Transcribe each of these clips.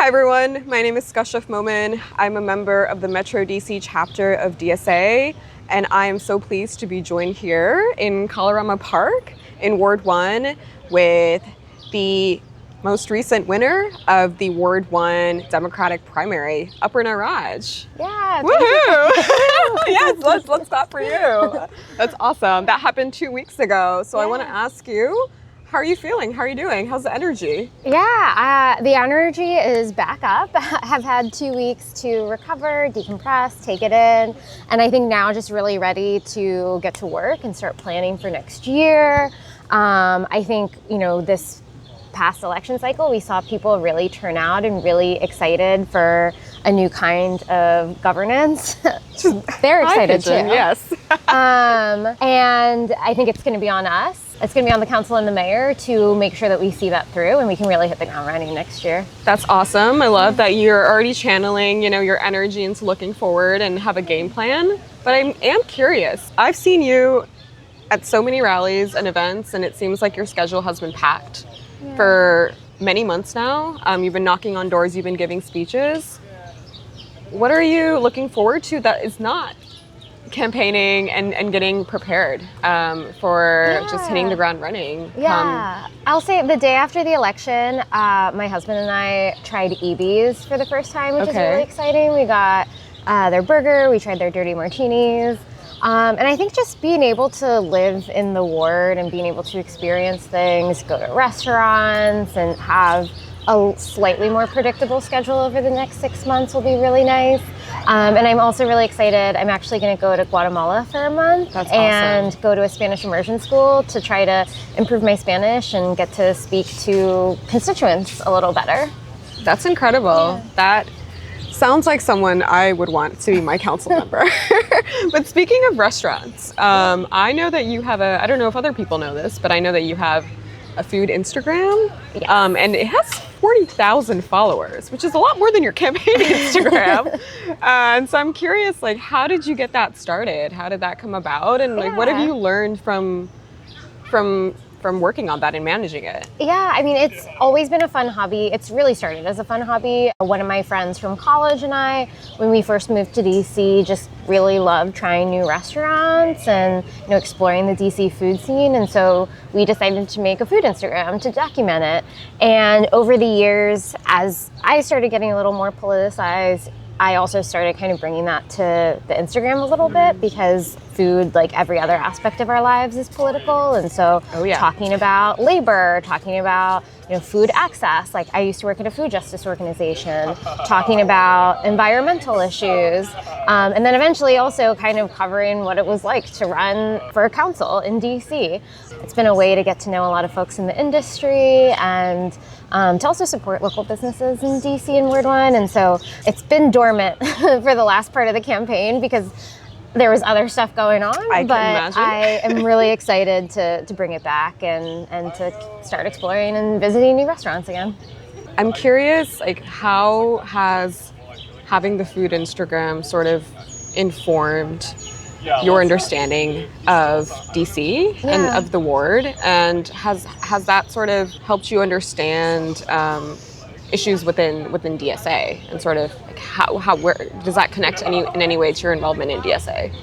Hi everyone, my name is Skashaf Momin. I'm a member of the Metro DC chapter of DSA, and I am so pleased to be joined here in Colorama Park in Ward 1 with the most recent winner of the Ward 1 Democratic primary, Aparna Raj. Yeah. Woohoo! Yes, let's clap for you. That's awesome. That happened 2 weeks ago. So I want to ask you, how are you feeling? How are you doing? How's the energy? Yeah, the energy is back up. I've had 2 weeks to recover, decompress, take it in, and I think now just really ready to get to work and start planning for next year. I think, this past election cycle, we saw people really turn out and really excited for a new kind of governance. They're excited too. Yes. And I think it's going to be on us. It's going to be on the council and the mayor to make sure that we see that through and we can really hit the ground running next year. That's awesome. I love that you're already channeling, your energy into looking forward and have a game plan. But I am curious. I've seen you at so many rallies and events, and it seems like your schedule has been packed for many months now. You've been knocking on doors, you've been giving speeches. What are you looking forward to that is not campaigning and getting prepared for just hitting the ground running? I'll say the day after the election, my husband and I tried EBs for the first time, which is really exciting. We got their burger, we tried their dirty martinis. And I think just being able to live in the ward and being able to experience things, go to restaurants and have a slightly more predictable schedule over the next 6 months will be really nice. And I'm also really excited. I'm actually going to go to Guatemala for a month and go to a Spanish immersion school to try to improve my Spanish and get to speak to constituents a little better. That's incredible. That sounds like someone I would want to be my council member. But speaking of restaurants, I know that you have I don't know if other people know this, but I know that you have a food Instagram, and it has 40,000 followers, which is a lot more than your campaign Instagram. And so I'm curious, how did you get that started? How did that come about? And what have you learned from working on that and managing it? Yeah, I mean, it's always been a fun hobby. It's really started as a fun hobby. One of my friends from college and I, when we first moved to DC, just really loved trying new restaurants and exploring the DC food scene. And so we decided to make a food Instagram to document it. And over the years, as I started getting a little more politicized, I also started kind of bringing that to the Instagram a little bit because food, like every other aspect of our lives, is political. And so talking about labor, talking about food access, like I used to work at a food justice organization, talking about environmental issues, and then eventually also kind of covering what it was like to run for a council in DC. It's been a way to get to know a lot of folks in the industry and to also support local businesses in DC and Ward 1. And so it's been dormant for the last part of the campaign because there was other stuff going on. I am really excited to bring it back and to start exploring and visiting new restaurants again. I'm curious, how has having the food Instagram sort of informed your understanding of DC and of the ward, and has that sort of helped you understand issues within DSA and sort of where does that connect in any way to your involvement in DSA?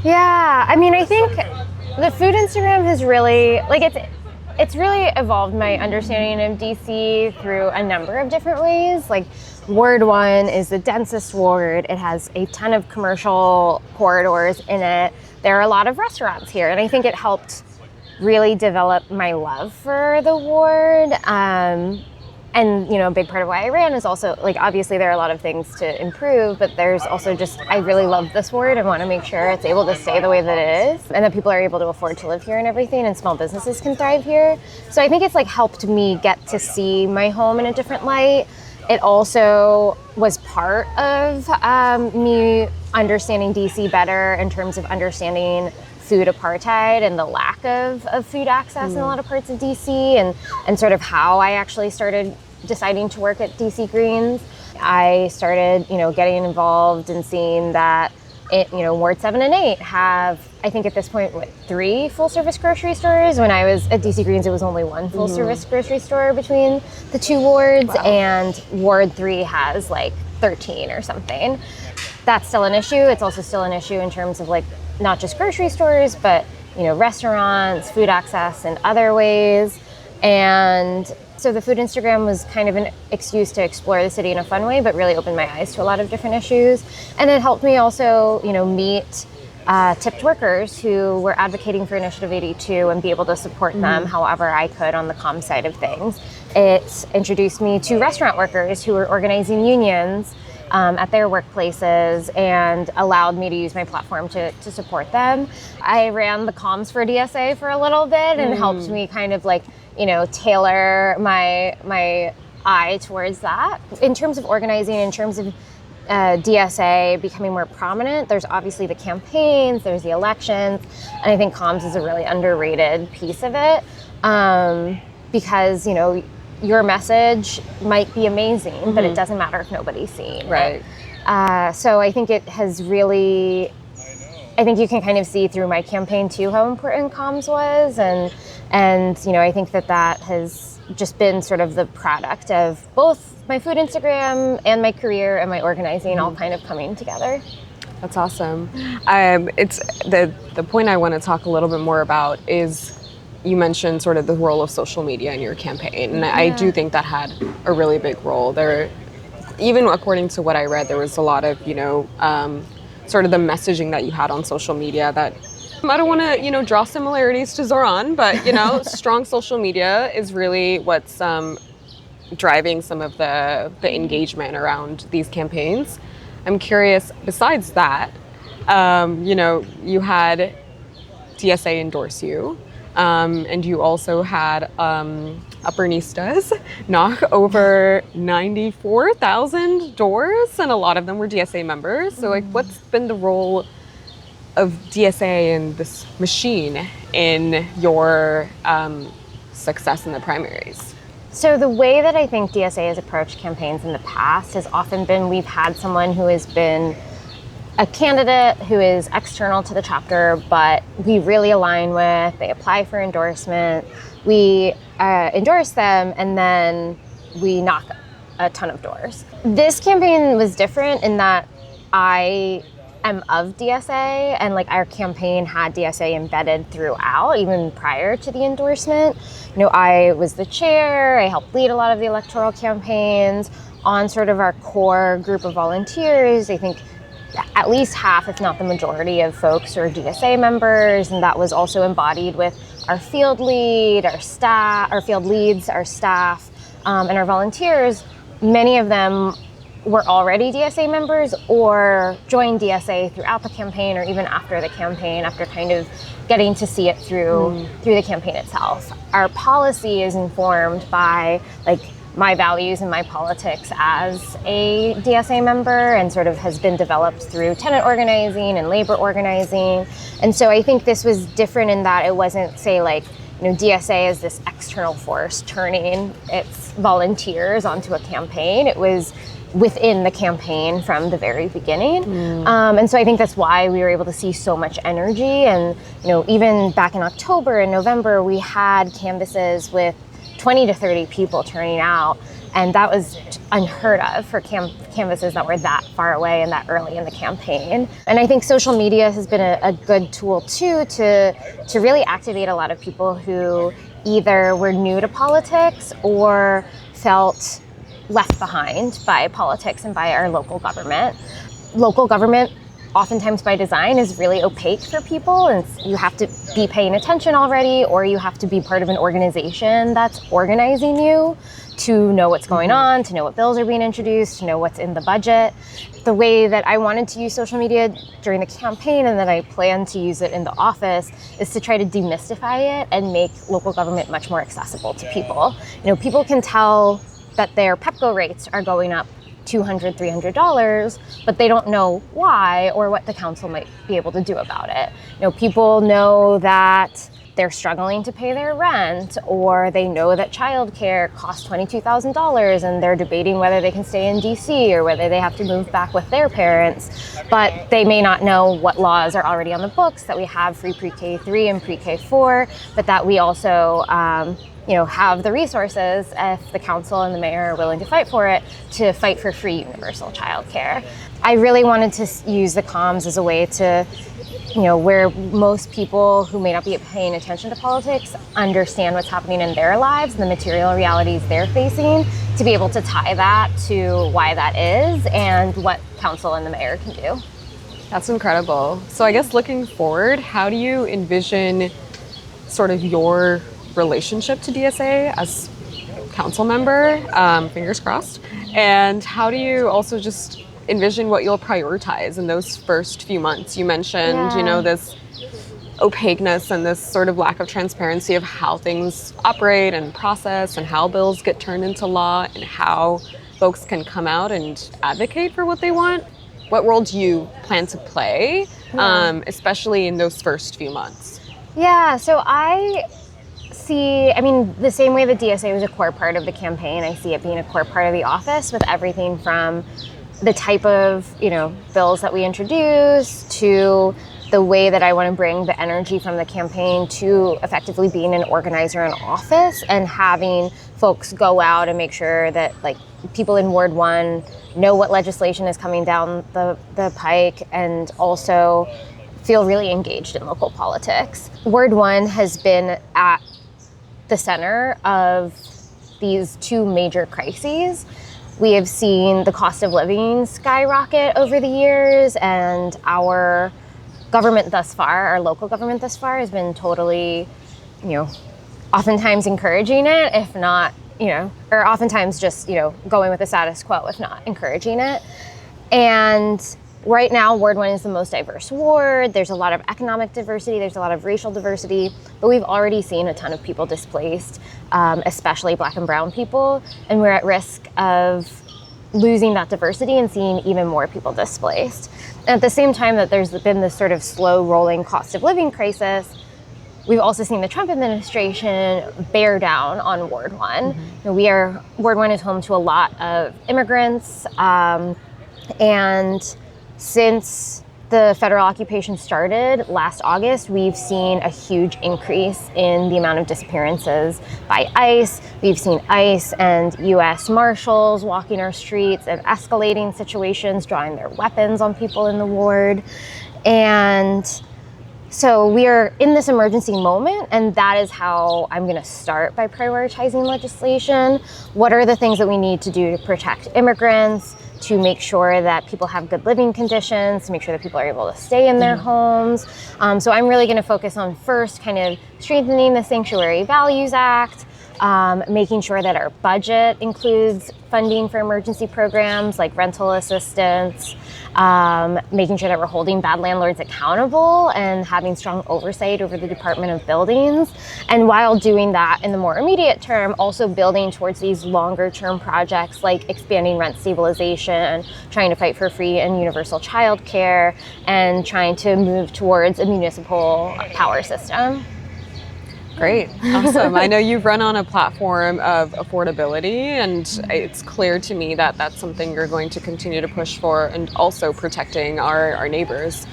Yeah, I mean, I think the food Instagram has really it's really evolved my understanding of DC through a number of different ways. Ward 1 is the densest ward. It has a ton of commercial corridors in it. There are a lot of restaurants here, and I think it helped really develop my love for the ward. And a big part of why I ran is also, obviously there are a lot of things to improve, but there's also just, I really love this ward and want to make sure it's able to stay the way that it is, and that people are able to afford to live here and everything, and small businesses can thrive here. So I think it's helped me get to see my home in a different light. It also was part of me understanding DC better in terms of understanding food apartheid and the lack of food access in a lot of parts of DC, and sort of how I actually started deciding to work at DC Greens. I started, getting involved and seeing that Ward 7 and 8 have, I think at this point, 3 full-service grocery stores. When I was at DC Greens, it was only 1 full-service grocery store between the 2 wards, Wow. and Ward 3 has like 13 or something. That's still an issue. It's also still an issue in terms of like not just grocery stores, but restaurants, food access in other ways. And so the food Instagram was kind of an excuse to explore the city in a fun way, but really opened my eyes to a lot of different issues. And it helped me also, meet tipped workers who were advocating for Initiative 82 and be able to support them however I could on the comm side of things. It introduced me to restaurant workers who were organizing unions at their workplaces and allowed me to use my platform to support them. I ran the comms for DSA for a little bit and helped me kind of like, tailor my eye towards that. In terms of organizing, in terms of DSA becoming more prominent, there's obviously the campaigns, there's the elections, and I think comms is a really underrated piece of it because, your message might be amazing, but it doesn't matter if nobody's seeing Right. it. So I think it has really, I think you can kind of see through my campaign too how important comms was, and I think that has just been sort of the product of both my food Instagram and my career and my organizing all kind of coming together. That's awesome. It's the point I want to talk a little bit more about is you mentioned sort of the role of social media in your campaign, and I do think that had a really big role. There, even according to what I read, there was a lot of sort of the messaging that you had on social media that I don't want to draw similarities to Zoran, but strong social media is really what's driving some of the engagement around these campaigns. I'm curious, besides that, you had DSA endorse you, and you also had Aparnistas knock over 94,000 doors, and a lot of them were DSA members. So what's been the role of DSA and this machine in your success in the primaries? So the way that I think DSA has approached campaigns in the past has often been we've had someone who has been a candidate who is external to the chapter, but we really align with, they apply for endorsement, we endorse them, and then we knock a ton of doors. This campaign was different in that I am of DSA, and like our campaign had DSA embedded throughout, even prior to the endorsement. I was the chair, I helped lead a lot of the electoral campaigns. On sort of our core group of volunteers, I think at least half, if not the majority of folks are DSA members, and that was also embodied with our field lead, our staff, our field leads, our staff, and our volunteers. Many of them were already DSA members or joined DSA throughout the campaign or even after the campaign, after kind of getting to see it through the campaign itself. Our policy is informed by like my values and my politics as a DSA member, and sort of has been developed through tenant organizing and labor organizing. And so I think this was different in that it wasn't, say, like, DSA is this external force turning its volunteers onto a campaign. It was within the campaign from the very beginning. And so I think that's why we were able to see so much energy. And, even back in October and November, we had canvases with 20 to 30 people turning out, and that was unheard of for canvases that were that far away and that early in the campaign. And I think social media has been a good tool too to really activate a lot of people who either were new to politics or felt left behind by politics and by our local government. Local government, oftentimes by design, is really opaque for people, and you have to be paying attention already, or you have to be part of an organization that's organizing you to know what's going on, to know what bills are being introduced, to know what's in the budget. The way that I wanted to use social media during the campaign, and that I plan to use it in the office, is to try to demystify it and make local government much more accessible to people. People can tell that their PEPCO rates are going up $200, $300, but they don't know why or what the council might be able to do about it. People know that they're struggling to pay their rent, or they know that childcare costs $22,000 and they're debating whether they can stay in DC or whether they have to move back with their parents, but they may not know what laws are already on the books, that we have free pre-K 3 and pre-K 4, but that we also have the resources, if the council and the mayor are willing to fight for it, to fight for free universal childcare. I really wanted to use the comms as a way to where most people who may not be paying attention to politics understand what's happening in their lives and the material realities they're facing, to be able to tie that to why that is and what council and the mayor can do. That's incredible. So I guess looking forward, how do you envision sort of your relationship to DSA as council member, fingers crossed, and how do you also just envision what you'll prioritize in those first few months? You mentioned, this opaqueness and this sort of lack of transparency of how things operate and process and how bills get turned into law and how folks can come out and advocate for what they want. What role do you plan to play, especially in those first few months? Yeah, so I see, the same way the DSA was a core part of the campaign, I see it being a core part of the office, with everything from the type of, bills that we introduce to the way that I want to bring the energy from the campaign to effectively being an organizer in office and having folks go out and make sure that people in Ward 1 know what legislation is coming down the pike and also feel really engaged in local politics. Ward 1 has been at the center of these two major crises. We have seen the cost of living skyrocket over the years, and our government thus far, our local government thus far, has been totally, oftentimes encouraging it, if not, or oftentimes just, going with the status quo, if not encouraging it. And right now, Ward 1 is the most diverse ward. There's a lot of economic diversity, there's a lot of racial diversity, but we've already seen a ton of people displaced, especially Black and brown people, and we're at risk of losing that diversity and seeing even more people displaced. And at the same time that there's been this sort of slow rolling cost of living crisis, we've also seen the Trump administration bear down on Ward 1. Ward 1 is home to a lot of immigrants, and since the federal occupation started last August, we've seen a huge increase in the amount of disappearances by ICE. We've seen ICE and U.S. Marshals walking our streets and escalating situations, drawing their weapons on people in the ward. And so we are in this emergency moment, and that is how I'm going to start, by prioritizing legislation. What are the things that we need to do to protect immigrants, to make sure that people have good living conditions, to make sure that people are able to stay in their homes. So I'm really going to focus on first kind of strengthening the Sanctuary Values Act, making sure that our budget includes funding for emergency programs like rental assistance, making sure that we're holding bad landlords accountable and having strong oversight over the Department of Buildings. And while doing that in the more immediate term, also building towards these longer term projects like expanding rent stabilization, trying to fight for free and universal childcare, and trying to move towards a municipal power system. Great. Awesome. I know you've run on a platform of affordability, and it's clear to me that that's something you're going to continue to push for, and also protecting our neighbors.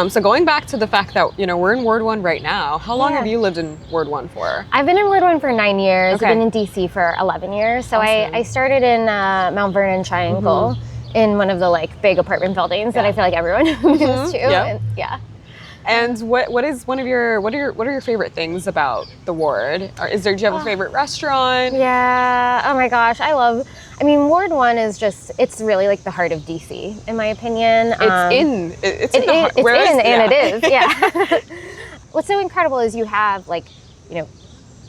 So going back to the fact that, we're in Ward 1 right now, how long have you lived in Ward 1 for? I've been in Ward 1 for 9 years. Okay. I've been in DC for 11 years. So Awesome. I started in Mount Vernon Triangle in one of the big apartment buildings that I feel like everyone moves to. Yep. And, And what is what are your favorite things about the ward? Do you have a favorite restaurant? Yeah. Oh my gosh, Ward 1 is it's really like the heart of DC, in my opinion. It's in the heart. And it is. Yeah. What's so incredible is you have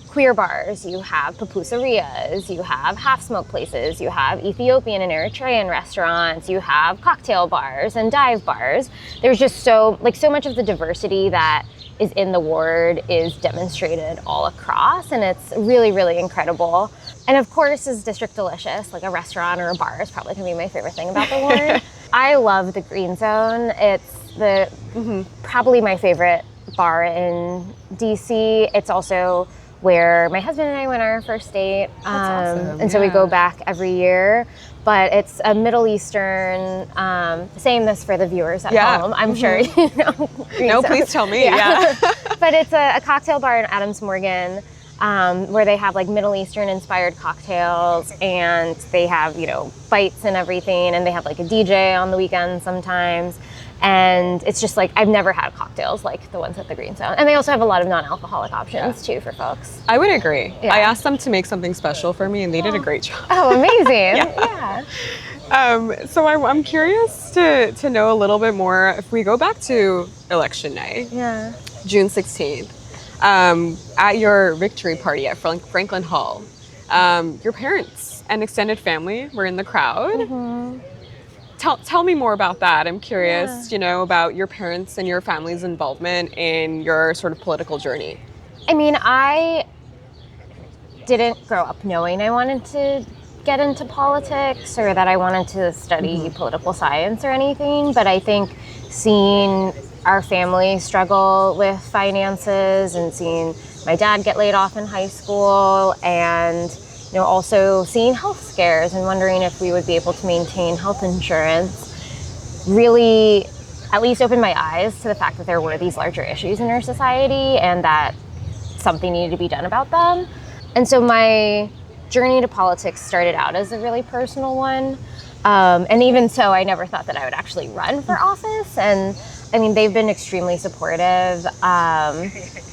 queer bars, you have pupuserias, you have half-smoke places, you have Ethiopian and Eritrean restaurants, you have cocktail bars and dive bars. There's just so much of the diversity that is in the ward is demonstrated all across, and it's really, really incredible. And of course, is District Delicious, like a restaurant or a bar is probably gonna be my favorite thing about the ward. I love the Green Zone. It's probably my favorite bar in DC. It's also where my husband and I went on our first date. That's awesome. And so we go back every year. But it's a Middle Eastern, same this for the viewers at home. I'm sure you know. No, please tell me. Yeah. But it's a cocktail bar in Adams Morgan, where they have like Middle Eastern inspired cocktails, and they have, you know, bites and everything, and they have like a DJ on the weekends sometimes. And it's just like, I've never had cocktails like the ones at the Green Zone. And they also have a lot of non-alcoholic options too for folks. I would agree. Yeah. I asked them to make something special for me, and they did a great job. Oh, amazing. Yeah. So I'm curious to know a little bit more. If we go back to election night, June 16th, at your victory party at Franklin Hall, your parents and extended family were in the crowd. Tell me more about that. I'm curious, you know, about your parents and your family's involvement in your sort of political journey. I mean, I didn't grow up knowing I wanted to get into politics or that I wanted to study political science or anything, but I think seeing our family struggle with finances and seeing my dad get laid off in high school, and you know, also seeing health scares and wondering if we would be able to maintain health insurance really at least opened my eyes to the fact that there were these larger issues in our society and that something needed to be done about them. And so my journey to politics started out as a really personal one. And even so, I never thought that I would actually run for office. And I mean, they've been extremely supportive.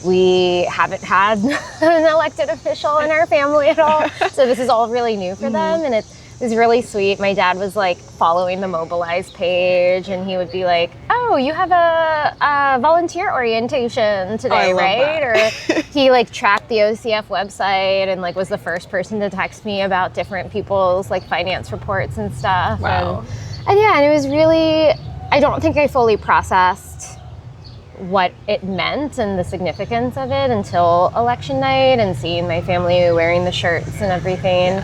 We haven't had an elected official in our family at all. So this is all really new for them. And it was really sweet. My dad was like following the Mobilize page, and he would be like, oh, you have a volunteer orientation today, right? Or he like tracked the OCF website and like was the first person to text me about different people's like finance reports and stuff. Wow. And yeah, and it was really, I don't think I fully processed what it meant and the significance of it until election night and seeing my family wearing the shirts and everything.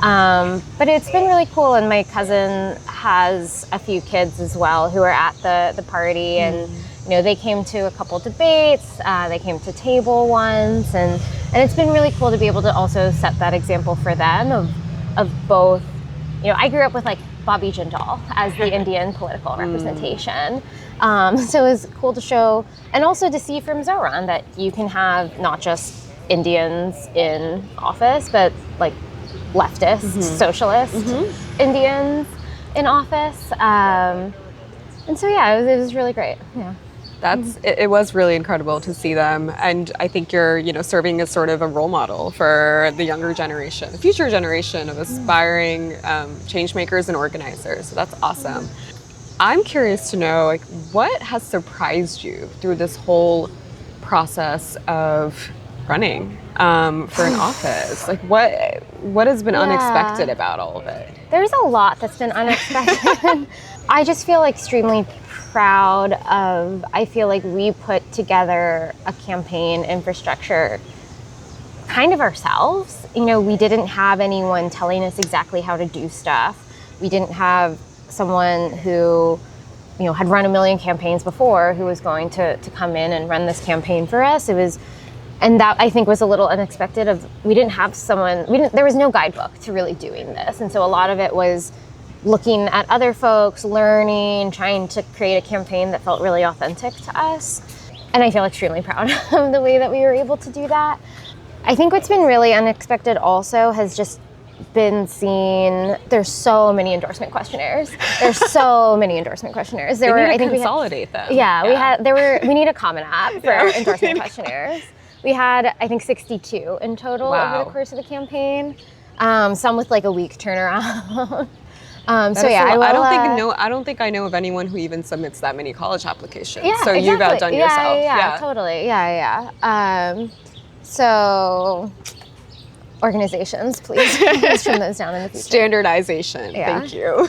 But it's been really cool, and my cousin has a few kids as well who are at the party, and you know, they came to a couple debates, they came to table once, and it's been really cool to be able to also set that example for them of both, you know, I grew up with like Bobby Jindal as the Indian political representation. So it was cool to show, and also to see from Zoran that you can have not just Indians in office, but like leftist, socialist Indians in office. And so yeah, it was really great. Yeah. It was really incredible to see them, and I think you're, you know, serving as sort of a role model for the younger generation, the future generation of aspiring change makers and organizers. So that's awesome. I'm curious to know, like, what has surprised you through this whole process of running for an office? Like, what has been unexpected about all of it? There's a lot that's been unexpected. I just feel extremely proud of, I feel like we put together a campaign infrastructure kind of ourselves. You know, we didn't have anyone telling us exactly how to do stuff. We didn't have someone who, you know, had run a million campaigns before who was going to come in and run this campaign for us. It was, and that I think was a little unexpected. We didn't have someone, there was no guidebook to really doing this. And so a lot of it was looking at other folks, learning, trying to create a campaign that felt really authentic to us. And I feel extremely proud of the way that we were able to do that. I think what's been really unexpected also has just been seeing, there's so many endorsement questionnaires. There's so many endorsement questionnaires. There were, I think consolidate them. Yeah, we need a common app for endorsement questionnaires. We had, I think, 62 in total over the course of the campaign. Some with like a week turnaround. So yeah, I don't think I know of anyone who even submits that many college applications. Yeah, so exactly. You've outdone yourself. Yeah, totally. Yeah. So organizations, please trim those down in the future. Standardization. Yeah. Thank you.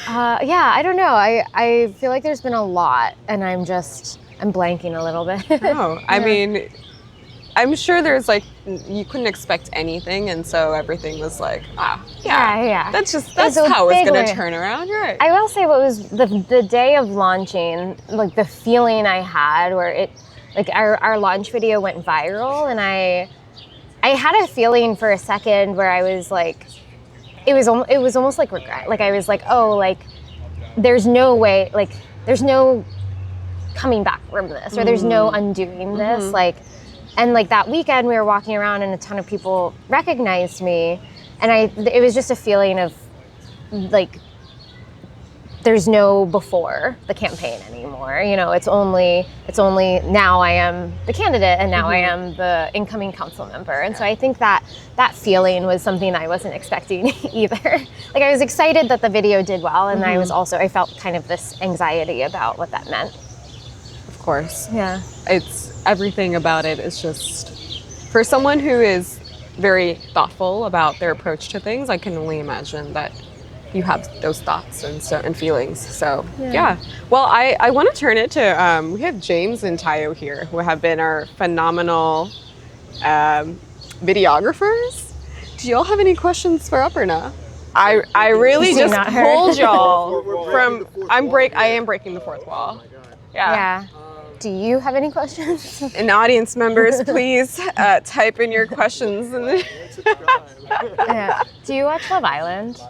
Yeah, I don't know. I feel like there's been a lot, and I'm blanking a little bit. Oh, I mean, I'm sure there's like, you couldn't expect anything, and so everything was like, yeah. That's how it's going to turn around, right? I will say what was the day of launching, like the feeling I had where like our launch video went viral, and I had a feeling for a second where I was like, it was almost like regret. Like I was like, oh, like there's no way, like there's no coming back from this, or there's no undoing this. Like, and like that weekend we were walking around and a ton of people recognized me, and it was just a feeling of like, there's no before the campaign anymore. You know, it's only now I am the candidate, and now I am the incoming council member. And so I think that feeling was something I wasn't expecting either. Like I was excited that the video did well, and I felt kind of this anxiety about what that meant. Of course. Yeah. It's everything about it is just, for someone who is very thoughtful about their approach to things, I can only imagine that you have those thoughts and feelings. So yeah. Well, I want to turn it to, we have James and Tayo here, who have been our phenomenal videographers. Do y'all have any questions for Aparna? I really just pulled y'all from, I am breaking the fourth wall. Yeah. Do you have any questions? And audience members, please type in your questions. Yeah. Do you watch Love Island?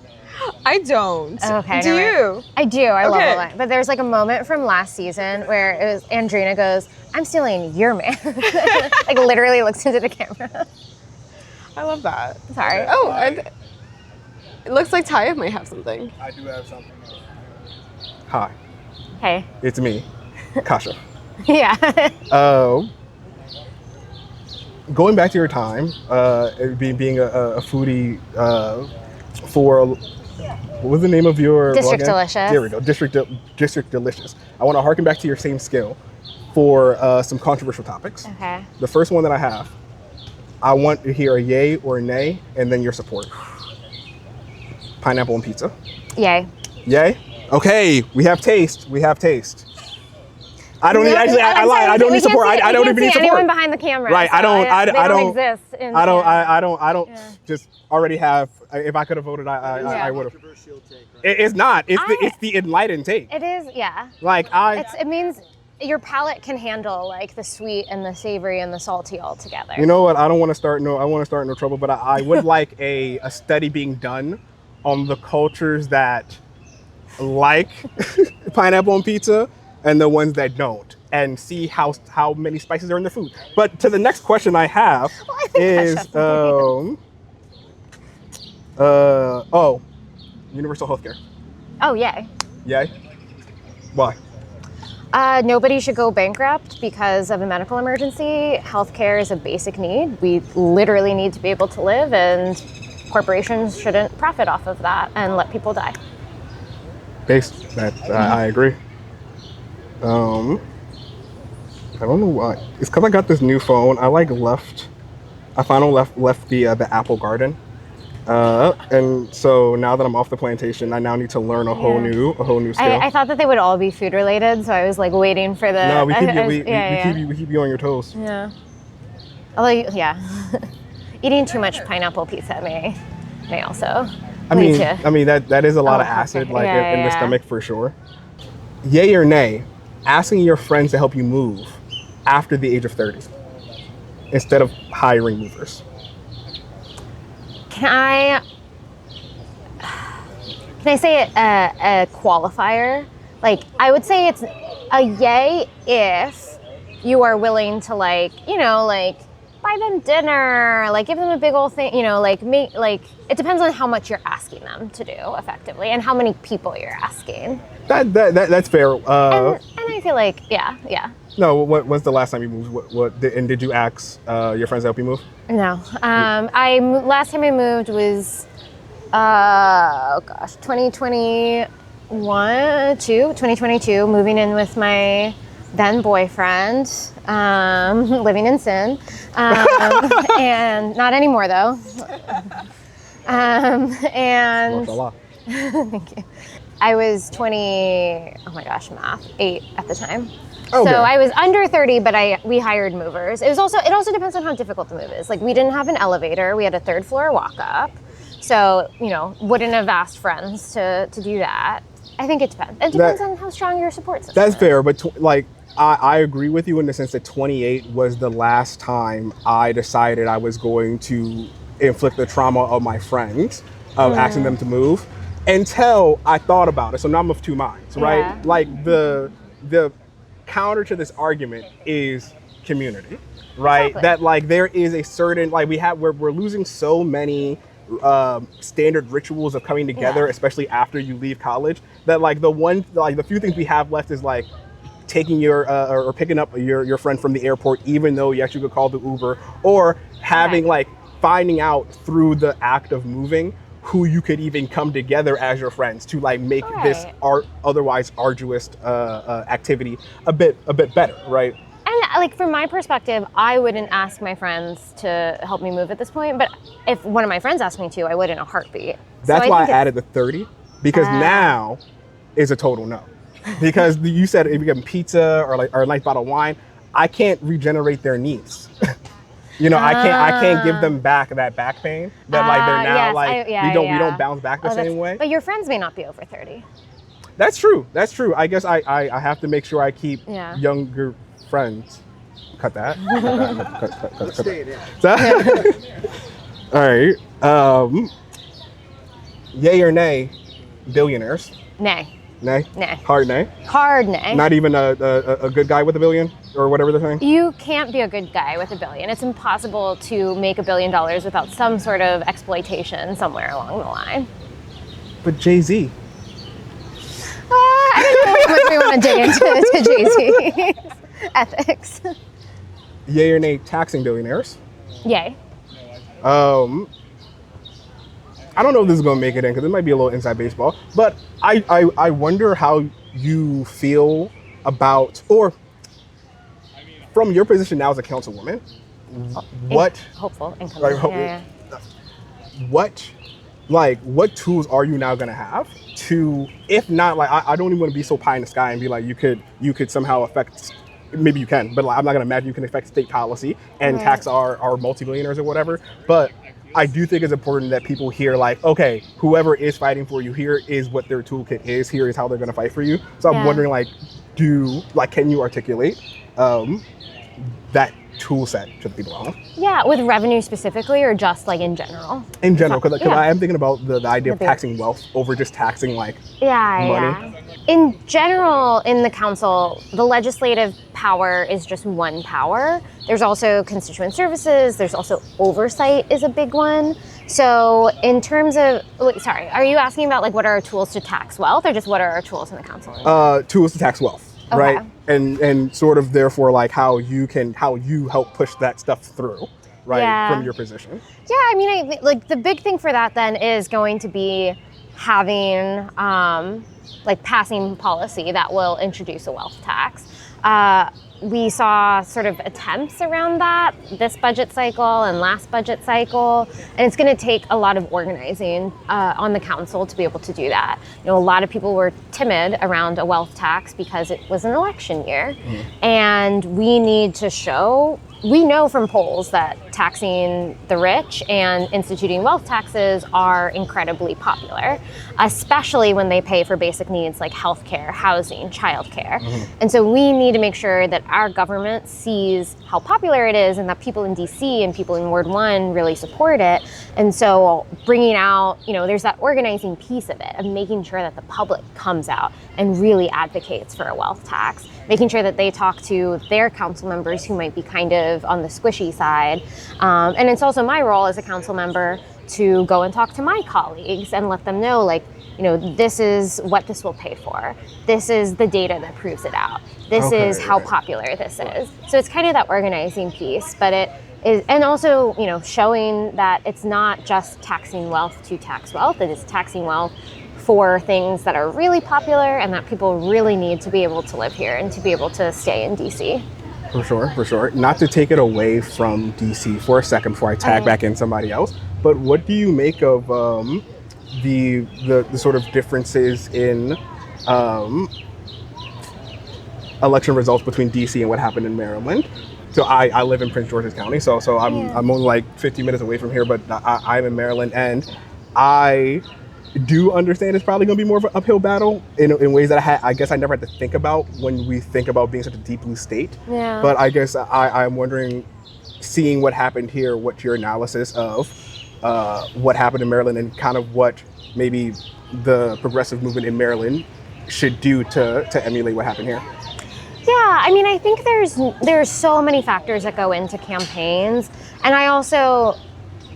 I don't. Okay. Do you? I do. I love Love Island. But there's like a moment from last season where it was Andrina goes, "I'm stealing your man." Like literally looks into the camera. I love that. Sorry. Oh, and it looks like Tayo might have something. I do have something. Hi. Hey. It's me, Kasha. Yeah. Going back to your time, being a foodie for, what was the name of your District blog? Delicious. There we go, District Delicious. I want to harken back to your same skill for some controversial topics. Okay. The first one that I have, I want to hear a yay or a nay, and then your support. Pineapple on pizza. Yay. Yay? Okay, we have taste. I don't need, actually, I lied. I don't need support. I don't even need support. Anyone behind the camera. Right. So I don't exist. I don't just already have, if I could have voted, I would have. It's not. It's the enlightened take. It is, yeah. Like it means your palate can handle like the sweet and the savory and the salty all together. You know what? I want to start no trouble, but I would like a study being done on the cultures that like pineapple on pizza and the ones that don't, and see how many spices are in their food. But to the next question I have is universal healthcare. Oh, yay. Yay? Why? Nobody should go bankrupt because of a medical emergency. Healthcare is a basic need. We literally need to be able to live, and corporations shouldn't profit off of that and let people die. I agree. I don't know why. It's because I got this new phone. I finally left the Apple Garden. And so now that I'm off the plantation, I now need to learn a whole new skill. I thought that they would all be food related, so I was like waiting for the. No, we keep you on your toes. Yeah. Although, yeah, eating too much pineapple pizza may also. I mean that is a lot of acid in the stomach for sure. Yay or nay? Asking your friends to help you move after the age of 30 instead of hiring movers. Can I say a qualifier? Like, I would say it's a yay if you are willing to buy them dinner, give them a big old thing, it depends on how much you're asking them to do effectively and how many people you're asking. That's fair. And I feel like, yeah. No, when's the last time you moved? Did you ask your friends to help you move? No. Last time I moved was, 2022, moving in with my then boyfriend, living in sin, and not anymore though. And thank you. I was 8 at the time. Okay. So I was under 30, but we hired movers. It also depends on how difficult the move is. Like, we didn't have an elevator. We had a 3rd floor walk up. So, wouldn't have asked friends to do that. I think it depends. It depends on how strong your support system is. That's fair, but I agree with you in the sense that 28 was the last time I decided I was going to inflict the trauma of my friends, of asking them to move, until I thought about it. So now I'm of two minds, right? Yeah. Like the counter to this argument is community, right? Exactly. That like there is a certain, like we're losing so many standard rituals of coming together, especially after you leave college, that like the few things we have left is like taking your or picking up your friend from the airport, even though you actually could call the Uber, or having like finding out through the act of moving who you could even come together as your friends to like make this otherwise arduous activity a bit better, right? And like from my perspective, I wouldn't ask my friends to help me move at this point, but if one of my friends asked me to, I would in a heartbeat. That's why I added the 30, because now is a total no. Because you said if you get pizza or a nice bottle of wine, I can't regenerate their needs. I can't give them back that back pain that like they're now we don't bounce back the same way. But your friends may not be over 30. That's true. I guess I have to make sure I keep younger friends. Cut that. Cut that. All right. Yay or nay, billionaires? Nay. Nay? Nay. Hard nay? Hard nay. Not even a good guy with $1 billion or whatever they're saying? You can't be a good guy with $1 billion. It's impossible to make $1 billion without some sort of exploitation somewhere along the line. But Jay-Z. I don't know how much we want to dig into Jay-Z's ethics. Yay or nay, taxing billionaires? Yay. I don't know if this is going to make it in because it might be a little inside baseball, but I wonder how you feel about, or from your position now as a councilwoman, what tools are you now going to have to, if not, like, I don't even want to be so pie in the sky and be like, you could somehow affect, maybe you can, but like, I'm not going to imagine you can affect state policy and tax our multi-billionaires or whatever, but I do think it's important that people hear like, okay, whoever is fighting for you, here is what their toolkit is, here is how they're going to fight for you. So I'm wondering like, can you articulate that tool set to the people at home? Yeah, with revenue specifically or just like in general? In general, because I am thinking about the idea of taxing wealth over just taxing like money. Yeah. In general, in the council, the legislative power is just one power. There's also constituent services, there's also oversight is a big one. So in terms of, are you asking about like what are our tools to tax wealth or just what are our tools in the council? Tools to tax wealth. Okay. Right, and sort of therefore like how you help push that stuff through, right, from your position. Yeah, I mean, like the big thing for that then is going to be having passing policy that will introduce a wealth tax. We saw sort of attempts around that this budget cycle and last budget cycle, and it's going to take a lot of organizing on the council to be able to do that. A lot of people were timid around a wealth tax because it was an election year, and we need to show. We know from polls that taxing the rich and instituting wealth taxes are incredibly popular, especially when they pay for basic needs like healthcare, housing, childcare. And so we need to make sure that our government sees how popular it is and that people in DC and people in Ward 1 really support it. And so bringing out, there's that organizing piece of it, of making sure that the public comes out and really advocates for a wealth tax, making sure that they talk to their council members who might be kind of on the squishy side. And it's also my role as a council member to go and talk to my colleagues and let them know, like, this is what this will pay for. This is the data that proves it out. This is how popular this is. So it's kind of that organizing piece, but it is, and also, showing that it's not just taxing wealth to tax wealth, it is taxing wealth for things that are really popular and that people really need to be able to live here and to be able to stay in DC. For sure. Not to take it away from DC for a second before I tag back in somebody else, but what do you make of the sort of differences in election results between DC and what happened in Maryland? So I live in Prince George's County, so I'm only like 50 minutes away from here, but I'm in Maryland, and I do understand it's probably going to be more of an uphill battle in ways that I guess I never had to think about when we think about being such a deep blue state. Yeah. But I guess I'm wondering, seeing what happened here, what's your analysis of what happened in Maryland and kind of what maybe the progressive movement in Maryland should do to emulate what happened here? Yeah, I mean, I think there's so many factors that go into campaigns, and I also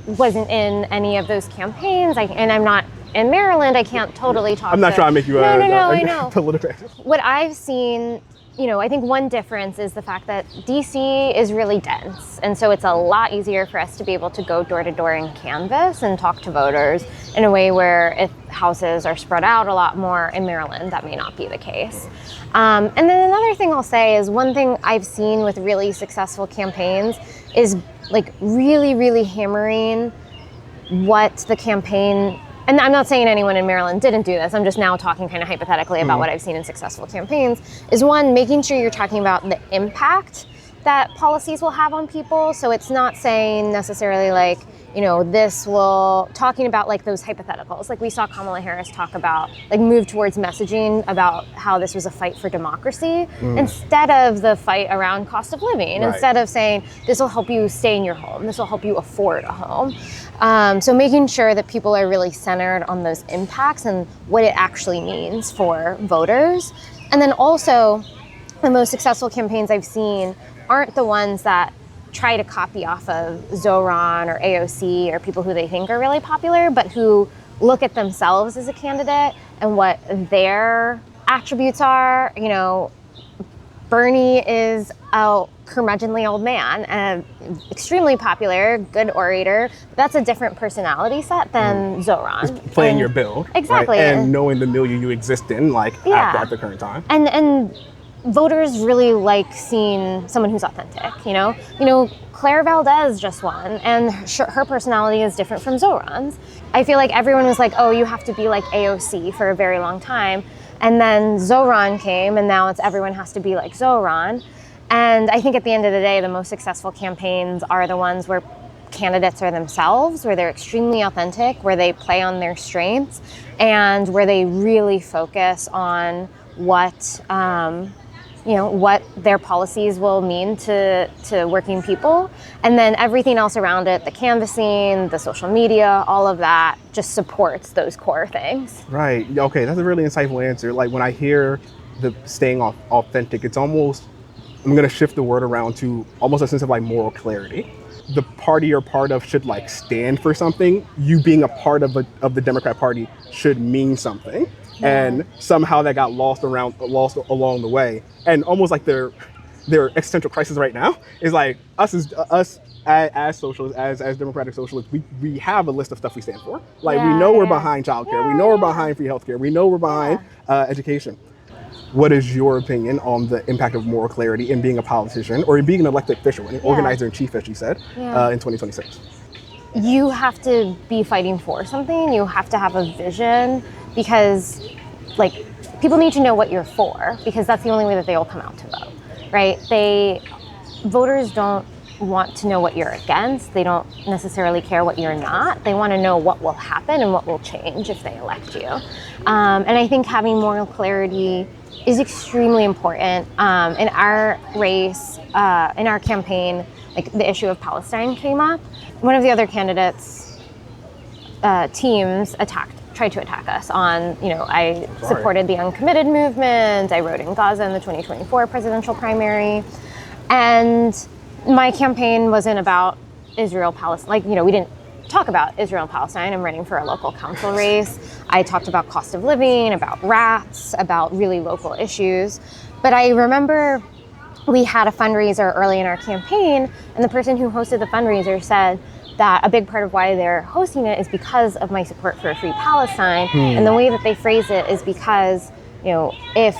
wasn't in any of those campaigns, and I'm not in Maryland. I can't totally talk. I'm not trying to make you I know. political. What I've seen, I think one difference is the fact that DC is really dense, and so it's a lot easier for us to be able to go door to door and canvass and talk to voters in a way where if houses are spread out a lot more in Maryland, that may not be the case. And then another thing I'll say is one thing I've seen with really successful campaigns is like really, really hammering what the campaign, and I'm not saying anyone in Maryland didn't do this, I'm just now talking kind of hypothetically about what I've seen in successful campaigns, is one, making sure you're talking about the impact that policies will have on people. So it's not saying necessarily like, talking about like those hypotheticals. Like we saw Kamala Harris talk about, like move towards messaging about how this was a fight for democracy instead of the fight around cost of living, Right. Instead of saying this will help you stay in your home, this will help you afford a home. So making sure that people are really centered on those impacts and what it actually means for voters. And then also the most successful campaigns I've seen aren't the ones that try to copy off of Zoran or AOC or people who they think are really popular, but who look at themselves as a candidate and what their attributes are. Bernie is a curmudgeonly old man, extremely popular, good orator. That's a different personality set than Zoran. Just playing your build. Exactly. Right? And knowing the milieu you exist in, at the current time. And voters really like seeing someone who's authentic, Claire Valdez just won, and her personality is different from Zoran's. I feel like everyone was like, oh, you have to be like AOC for a very long time. And then Zoran came, and now it's everyone has to be like Zoran. And I think at the end of the day, the most successful campaigns are the ones where candidates are themselves, where they're extremely authentic, where they play on their strengths, and where they really focus on what their policies will mean to working people. And then everything else around it, the canvassing, the social media, all of that just supports those core things. Right. Okay, that's a really insightful answer. Like when I hear the staying authentic, it's almost, I'm going to shift the word around to almost a sense of like moral clarity. The party you're part of should like stand for something. You being a part of the Democrat Party should mean something. Yeah. And somehow that got lost along the way. And almost like their existential crisis right now is like us as socialists, as democratic socialists, we have a list of stuff we stand for. Like we know we're behind childcare, we know we're behind free healthcare, we know we're behind education. What is your opinion on the impact of moral clarity in being a politician or in being an elected official, an organizer in chief, as you said, in 2026? You have to be fighting for something. You have to have a vision, because like people need to know what you're for, because that's the only way that they will come out to vote, right? Voters don't want to know what you're against. They don't necessarily care what you're not. They want to know what will happen and what will change if they elect you. And I think having moral clarity is extremely important. In our race, in our campaign, like the issue of Palestine came up. One of the other candidates' teams tried to attack us on, I supported the uncommitted movement, I rode in Gaza in the 2024 presidential primary, and my campaign wasn't about Israel-Palestine. We didn't talk about Israel and Palestine. I'm running for a local council race. I talked about cost of living, about rats, about really local issues. But I remember we had a fundraiser early in our campaign, and the person who hosted the fundraiser said that a big part of why they're hosting it is because of my support for a free Palestine. And the way that they phrase it is because, if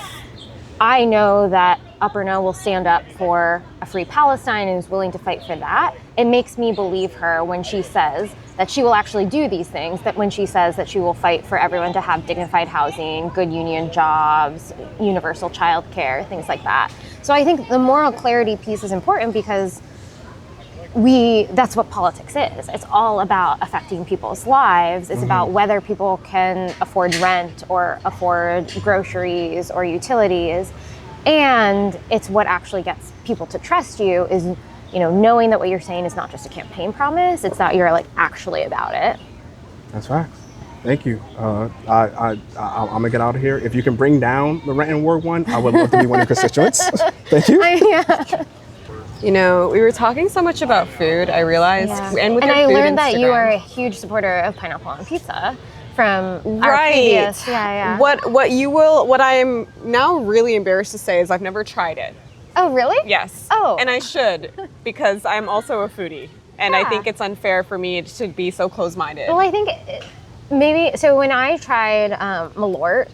I know that Aparna will stand up for a free Palestine and is willing to fight for that, it makes me believe her when she says that she will actually do these things, that when she says that she will fight for everyone to have dignified housing, good union jobs, universal childcare, things like that. So I think the moral clarity piece is important because that's what politics is. It's all about affecting people's lives. It's about whether people can afford rent or afford groceries or utilities. And it's what actually gets people to trust you is, knowing that what you're saying is not just a campaign promise, it's that you're like actually about it. That's facts. Thank you. I'm gonna get out of here. If you can bring down the rent and war one, I would love to be one of your constituents. Thank you. Yeah. We were talking so much about food, I realized. Yeah. And with and your I food learned that you Instagram. are a huge supporter of pineapple on pizza from our Right. previous. Yeah. What I am now really embarrassed to say is I've never tried it. Oh, really? Yes. Oh. And I should, because I'm also a foodie. And I Yeah. think it's unfair for me to be so close-minded. Well, I think maybe, so when I tried Malort,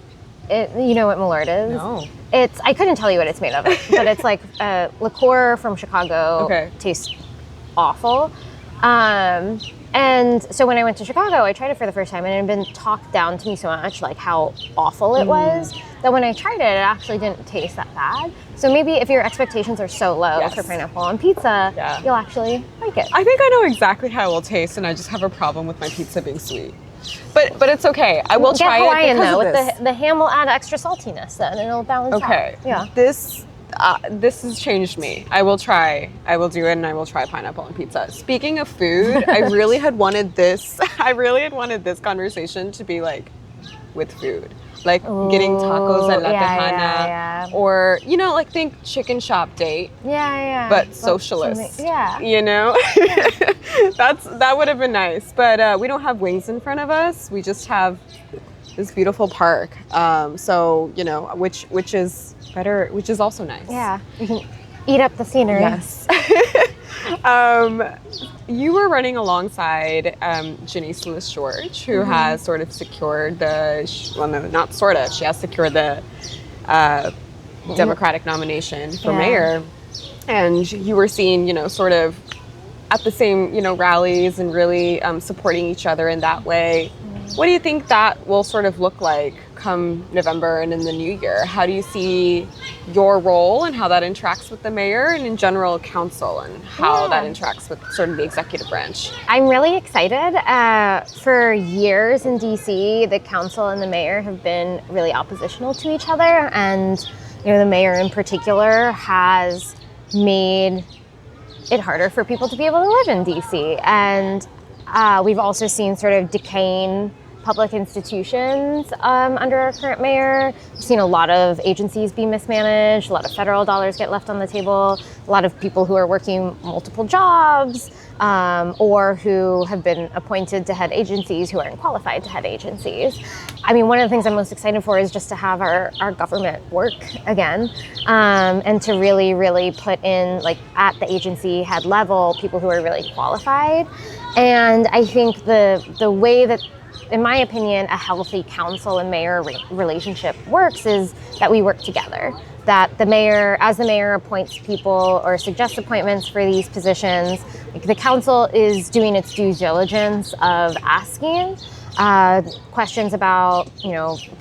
you know what Malort is? No. I couldn't tell you what it's made of, but it's like a liqueur from Chicago. Okay. Tastes awful. And so when I went to Chicago, I tried it for the first time, and it had been talked down to me so much, like how awful it was, that when I tried it, it actually didn't taste that bad. So maybe if your expectations are so low Yes. for pineapple on pizza, Yeah. you'll actually like it. I think I know exactly how it will taste, and I just have a problem with my pizza being sweet. But it's okay. I will Get try Hawaiian it because though, of with this. the ham will add extra saltiness then, and it'll balance Okay. out. Yeah. This has changed me. I will try. I will do it, and I will try pineapple on pizza. Speaking of food, I really had wanted this. I really had wanted this conversation to be like with food, like getting tacos at La Tejana, yeah. or like think chicken shop date, Yeah. but socialist. Yeah. That would have been nice. But we don't have wings in front of us. We just have this beautiful park. So which is better, which is also nice. Yeah. You can eat up the scenery. Yes. You were running alongside Ginny Sluis George, who has sort of secured she has secured the Democratic nomination for mayor. And you were seen, sort of at the same, rallies and really supporting each other in that way. What do you think that will sort of look like come November and in the new year? How do you see your role and how that interacts with the mayor and in general council and how that interacts with sort of the executive branch? I'm really excited. For years in DC, the council and the mayor have been really oppositional to each other. And, the mayor in particular has made it harder for people to be able to live in DC. And we've also seen sort of decaying public institutions under our current mayor. We've seen a lot of agencies be mismanaged, a lot of federal dollars get left on the table, a lot of people who are working multiple jobs or who have been appointed to head agencies who aren't qualified to head agencies. I mean, one of the things I'm most excited for is just to have our government work again, and to really, really put in, like, at the agency head level, people who are really qualified. And I think the way that, in my opinion, a healthy council and mayor relationship works is that we work together. That the mayor appoints people or suggests appointments for these positions, like the council is doing its due diligence of asking questions about,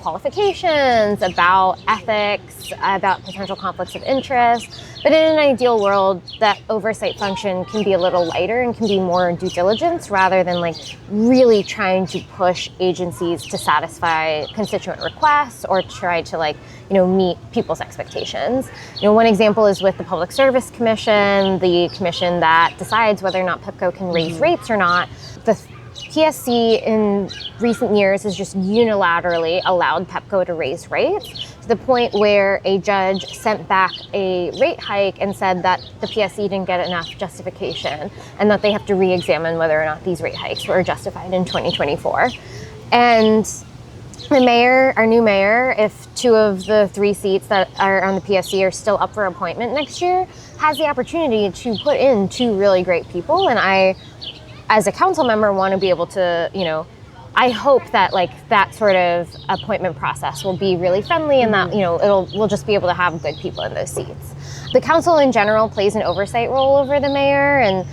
qualifications, about ethics, about potential conflicts of interest. But in an ideal world, that oversight function can be a little lighter and can be more due diligence rather than like really trying to push agencies to satisfy constituent requests or try to meet people's expectations. One example is with the Public Service Commission, the commission that decides whether or not PEPCO can raise rates or not. The PSC in recent years has just unilaterally allowed PEPCO to raise rates to the point where a judge sent back a rate hike and said that the PSC didn't get enough justification and that they have to re-examine whether or not these rate hikes were justified in 2024. And the mayor, our new mayor, if 2 of the 3 seats that are on the PSC are still up for appointment next year, has the opportunity to put in 2 really great people. And I, as a council member, want to be able to, I hope that that sort of appointment process will be really friendly and that, we'll just be able to have good people in those seats. The council in general plays an oversight role over the mayor and,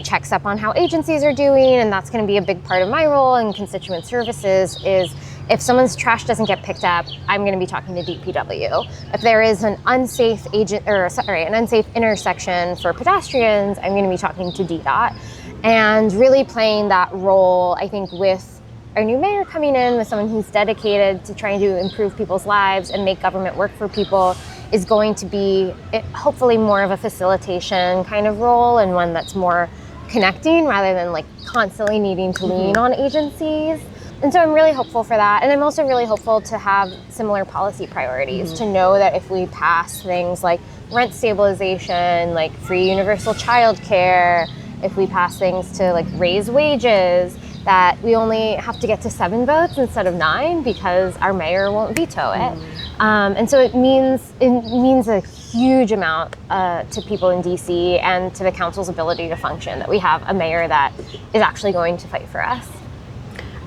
checks up on how agencies are doing. And that's going to be a big part of my role in constituent services is if someone's trash doesn't get picked up, I'm going to be talking to DPW. If there is an unsafe an unsafe intersection for pedestrians, I'm going to be talking to DDOT, and really playing that role. I think with our new mayor coming in, with someone who's dedicated to trying to improve people's lives and make government work for people, is going to be hopefully more of a facilitation kind of role, and one that's more connecting rather than like constantly needing to lean on agencies. And so I'm really hopeful for that. And I'm also really hopeful to have similar policy priorities, to know that if we pass things like rent stabilization, like free universal childcare, if we pass things to like raise wages, that we only have to get to 7 votes instead of 9 because our mayor won't veto it. And so it means a huge amount to people in DC and to the council's ability to function, that we have a mayor that is actually going to fight for us.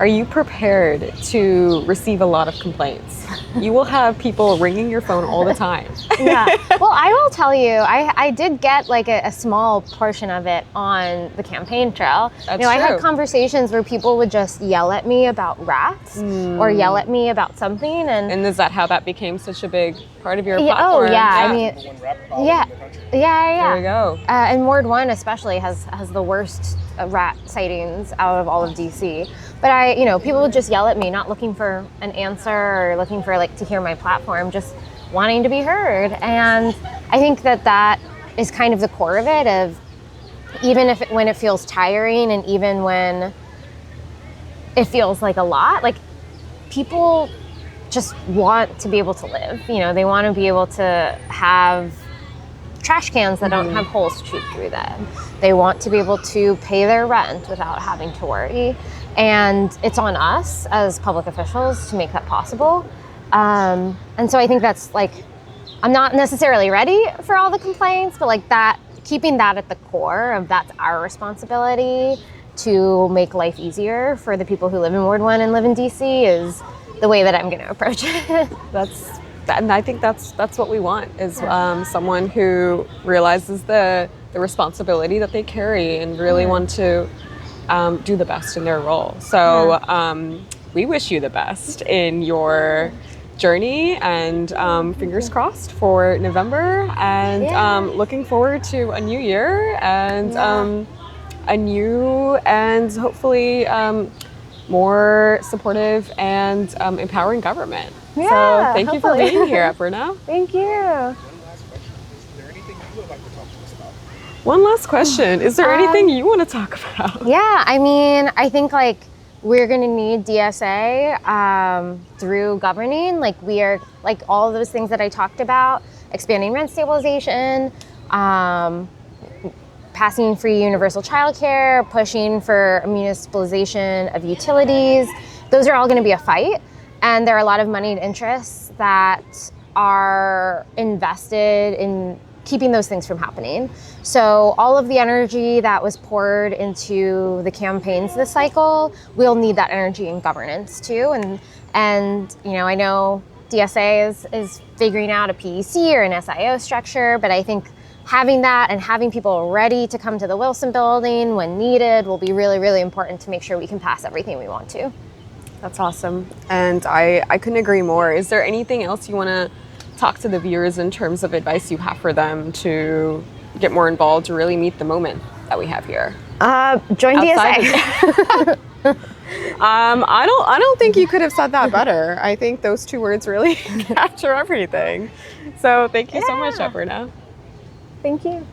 Are you prepared to receive a lot of complaints? You will have people ringing your phone all the time. Yeah. Well, I will tell you, I did get like a small portion of it on the campaign trail. That's I had true. conversations where people would just yell at me about rats or yell at me about something. And is that how that became such a big part of your Yeah, platform? oh yeah, I mean, yeah. There we go. And Ward 1 especially has the worst rat sightings out of all of DC. But people would just yell at me, not looking for an answer or looking for like to hear my platform, just wanting to be heard. And I think that is kind of the core of it, of even when it feels tiring and even when it feels like a lot, like people just want to be able to live. They want to be able to have trash cans that don't have holes to shoot through them. They want to be able to pay their rent without having to worry. And it's on us as public officials to make that possible. And so I think that's like, I'm not necessarily ready for all the complaints, but like that, keeping that at the core of that's our responsibility to make life easier for the people who live in Ward 1 and live in DC is the way that I'm going to approach it. And I think that's what we want, is someone who realizes the responsibility that they carry and really want to do the best in their role. So we wish you the best in your journey, and fingers crossed for November, and looking forward to a new year and a new and hopefully more supportive and empowering government. Yeah, so thank you for hopefully. being here, Aparna. Thank you. One last question. Is there anything you would like to talk to us about? One last question. Is there anything you want to talk about? Yeah, I mean, I think like we're going to need DSA through governing. Like we are, like all of those things that I talked about, expanding rent stabilization, passing free universal childcare, pushing for a municipalization of utilities. Those are all going to be a fight. And there are a lot of moneyed interests that are invested in keeping those things from happening. So all of the energy that was poured into the campaigns this cycle, we'll need that energy in governance too. And I know DSA is figuring out a PEC or an SIO structure, but I think having that and having people ready to come to the Wilson building when needed will be really, really important to make sure we can pass everything we want to. That's awesome. And I couldn't agree more. Is there anything else you want to talk to the viewers in terms of advice you have for them to get more involved, to really meet the moment that we have here? Join Outside DSA. I don't think you could have said that better. I think those 2 words really capture everything. So thank you so much, Aparna. Thank you.